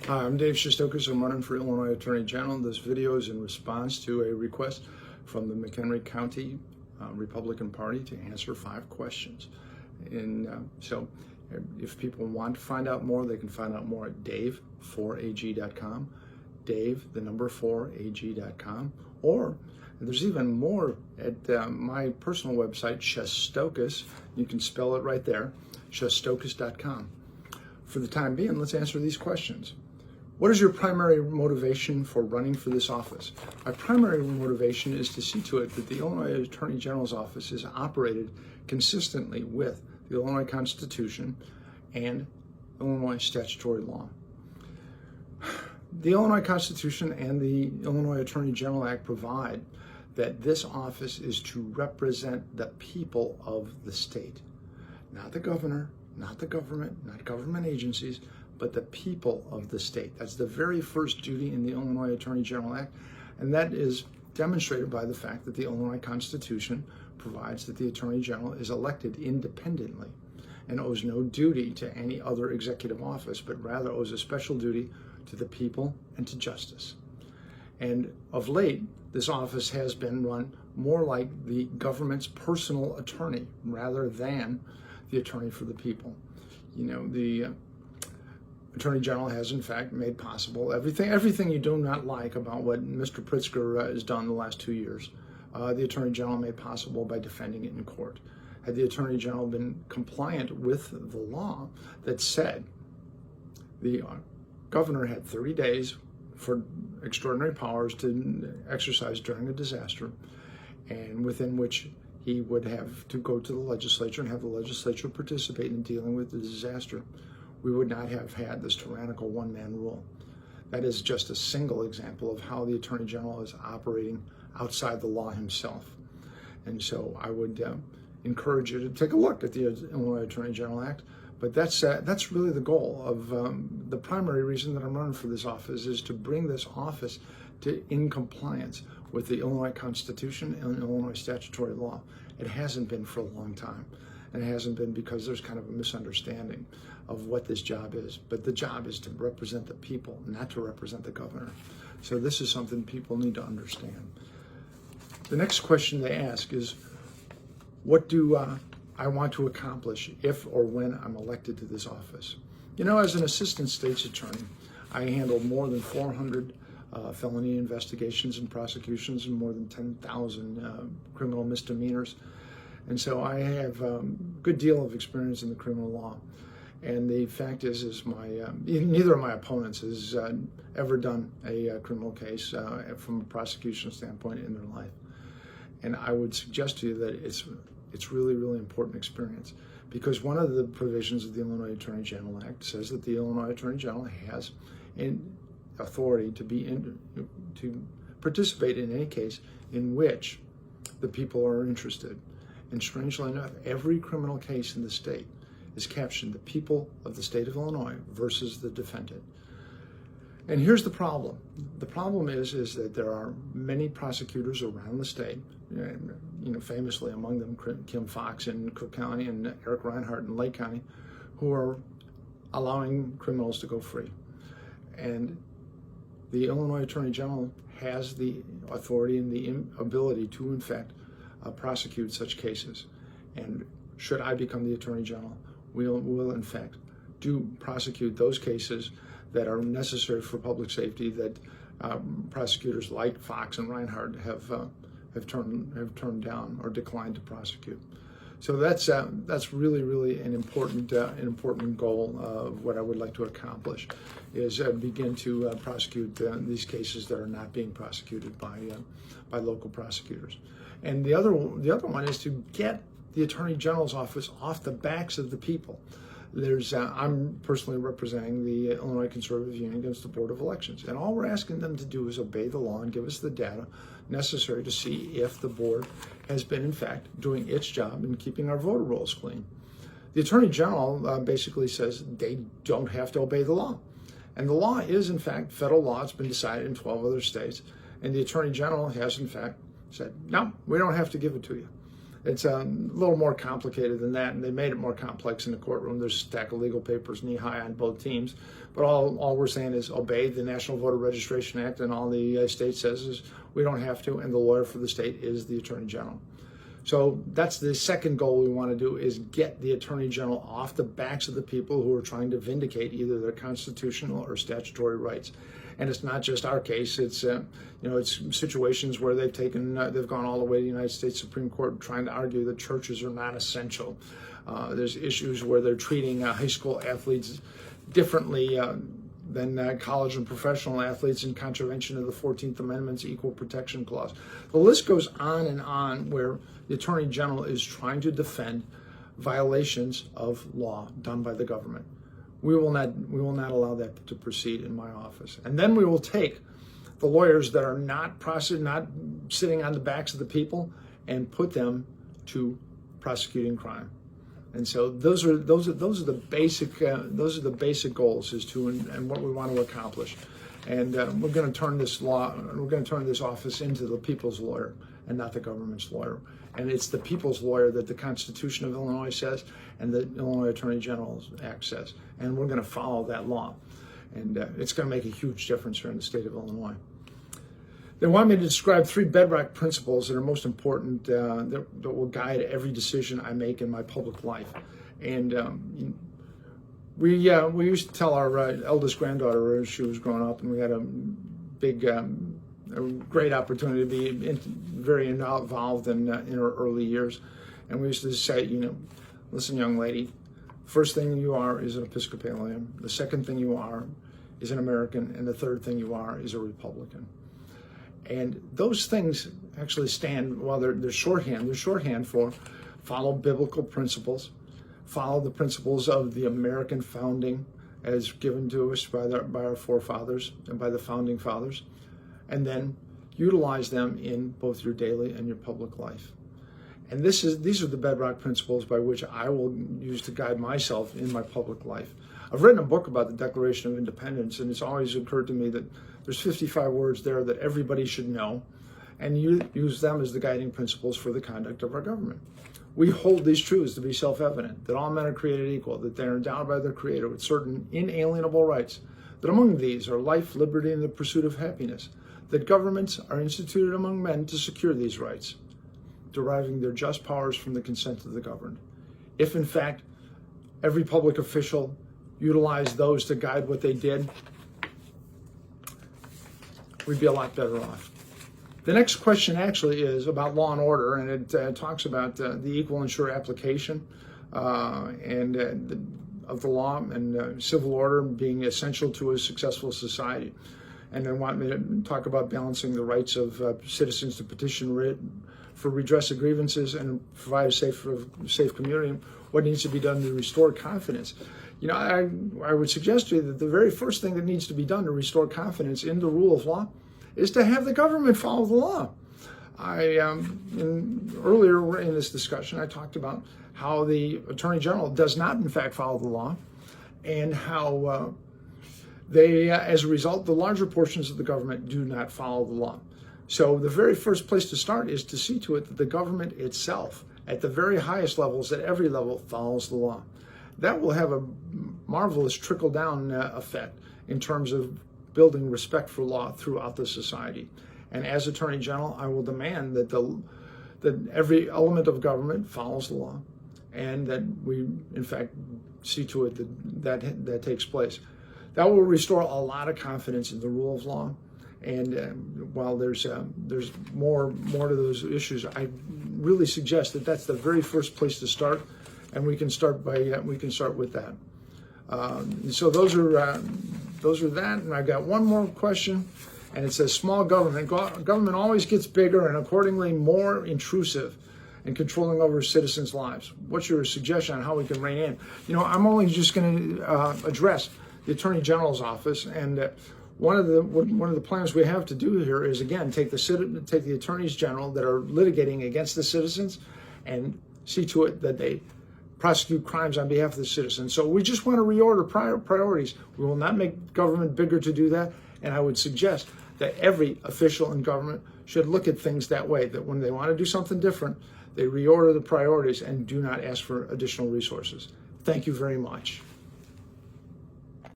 Hi, I'm Dave Shestokas. I'm running for Illinois Attorney General. This video is in response to a request from the McHenry County Republican Party to answer 5 questions. And so if people want to find out more, they can find out more at dave4ag.com, dave4ag.com, or there's even more at my personal website, Shestokas. You can spell it right there, shestokas.com. For the time being, let's answer these questions. What is your primary motivation for running for this office? My primary motivation is to see to it that the Illinois Attorney General's office is operated consistently with the Illinois Constitution and Illinois statutory law. The Illinois Constitution and the Illinois Attorney General Act provide that this office is to represent the people of the state, not the governor, not the government, not government agencies, but the people of the state. That's the very first duty in the Illinois Attorney General Act, and that is demonstrated by the fact that the Illinois Constitution provides that the Attorney General is elected independently and owes no duty to any other executive office, but rather owes a special duty to the people and to justice. And of late, this office has been run more like the government's personal attorney rather than the attorney for the people. You know, the Attorney General has, in fact, made possible everything you do not like about what Mr. Pritzker has done the last 2 years. The Attorney General made possible by defending it in court. Had the Attorney General been compliant with the law that said the governor had 30 days for extraordinary powers to exercise during a disaster, and within which he would have to go to the legislature and have the legislature participate in dealing with the disaster, we would not have had this tyrannical one-man rule. That is just a single example of how the Attorney General is operating outside the law himself. And so I would encourage you to take a look at the Illinois Attorney General Act. But that's really the goal of the primary reason that I'm running for this office is to bring this office in compliance with the Illinois Constitution and Illinois statutory law. It hasn't been for a long time. And it hasn't been because there's kind of a misunderstanding of what this job is. But the job is to represent the people, not to represent the governor. So this is something people need to understand. The next question they ask is, what do I want to accomplish if or when I'm elected to this office? You know, as an assistant state's attorney, I handled more than 400 felony investigations and prosecutions and more than 10,000 criminal misdemeanors. And so I have a good deal of experience in the criminal law. And the fact is neither of my opponents has ever done a criminal case from a prosecution standpoint in their life. And I would suggest to you that it's really, really important experience, because one of the provisions of the Illinois Attorney General Act says that the Illinois Attorney General has an authority to participate in any case in which the people are interested. And strangely enough, every criminal case in the state is captioned the people of the state of Illinois versus the defendant. And here's the problem. The problem is that there are many prosecutors around the state, you know, famously among them Kim Foxx in Cook County and Eric Reinhardt in Lake County, who are allowing criminals to go free. And the Illinois Attorney General has the authority and the ability to, in fact, prosecute such cases. And should I become the Attorney General, we'll in fact prosecute those cases that are necessary for public safety that prosecutors like Foxx and Reinhardt have turned down or declined to prosecute. So that's really, really an important goal of what I would like to accomplish, is begin to prosecute these cases that are not being prosecuted by local prosecutors. And the other one is to get the Attorney General's office off the backs of the people. I'm personally representing the Illinois Conservative Union against the Board of Elections, and all we're asking them to do is obey the law and give us the data necessary to see if the board has been, in fact, doing its job in keeping our voter rolls clean. The Attorney General basically says they don't have to obey the law. And the law is, in fact, federal law. It's been decided in 12 other states. And the Attorney General has, in fact, said, no, we don't have to give it to you. It's a little more complicated than that, and they made it more complex in the courtroom. There's a stack of legal papers knee-high on both teams. But all we're saying is obey the National Voter Registration Act, and all the state says is we don't have to, and the lawyer for the state is the Attorney General. So that's the second goal we want to do, is get the Attorney General off the backs of the people who are trying to vindicate either their constitutional or statutory rights. And it's not just our case. It's it's situations where they've gone all the way to the United States Supreme Court trying to argue that churches are not essential. There's issues where they're treating high school athletes differently than college and professional athletes in contravention of the 14th Amendment's Equal Protection Clause. The list goes on where the Attorney General is trying to defend violations of law done by the government. We will not allow that to proceed in my office. And then we will take the lawyers that are not sitting on the backs of the people and put them to prosecuting crime. And so those are the basic goals and what we want to accomplish. And we're going to turn this office into the people's lawyer and not the government's lawyer. And it's the people's lawyer that the Constitution of Illinois says and the Illinois Attorney General's Act says. And we're going to follow that law. And it's going to make a huge difference here in the state of Illinois. They want me to describe 3 bedrock principles that are most important that will guide every decision I make in my public life. And we used to tell our eldest granddaughter as she was growing up, and we had a great opportunity to be very involved in her early years. And we used to say, listen, young lady, first thing you are is an Episcopalian. The second thing you are is an American. And the third thing you are is a Republican. And those things actually stand, well, they're shorthand. They're shorthand for follow biblical principles, follow the principles of the American founding as given to us by our forefathers and by the founding fathers, and then utilize them in both your daily and your public life. And these are the bedrock principles by which I will use to guide myself in my public life. I've written a book about the Declaration of Independence, and it's always occurred to me that there's 55 words there that everybody should know, and you use them as the guiding principles for the conduct of our government. We hold these truths to be self-evident, that all men are created equal, that they are endowed by their Creator with certain inalienable rights, that among these are life, liberty, and the pursuit of happiness, that governments are instituted among men to secure these rights, deriving their just powers from the consent of the governed. If, in fact, every public official utilized those to guide what they did, we'd be a lot better off. The next question actually is about law and order, and it talks about the equal and sure application of the law and civil order being essential to a successful society. And they want me to talk about balancing the rights of citizens to petition for redress of grievances and provide a safe community, what needs to be done to restore confidence. I would suggest to you that the very first thing that needs to be done to restore confidence in the rule of law is to have the government follow the law. Earlier in this discussion, I talked about how the Attorney General does not, in fact, follow the law, and how as a result, the larger portions of the government do not follow the law. So the very first place to start is to see to it that the government itself, at the very highest levels, at every level, follows the law. That will have a marvelous trickle-down effect in terms of building respect for law throughout the society. And as Attorney General, I will demand that every element of government follows the law, and that we, in fact, see to it that takes place. That will restore a lot of confidence in the rule of law. And while there's more to those issues, I really suggest that that's the very first place to start, and we can start with that. So those are that. And I've got one more question, and it says small government. Government always gets bigger and accordingly more intrusive and controlling over citizens' lives. What's your suggestion on how we can rein in? I'm only just going to address the Attorney General's office, and one of the plans we have to do here is, again, take the attorneys general that are litigating against the citizens and see to it that they prosecute crimes on behalf of the citizens. So we just want to reorder priorities. We will not make government bigger to do that, and I would suggest that every official in government should look at things that way, that when they want to do something different, They reorder the priorities and do not ask for additional resources. Thank you very much.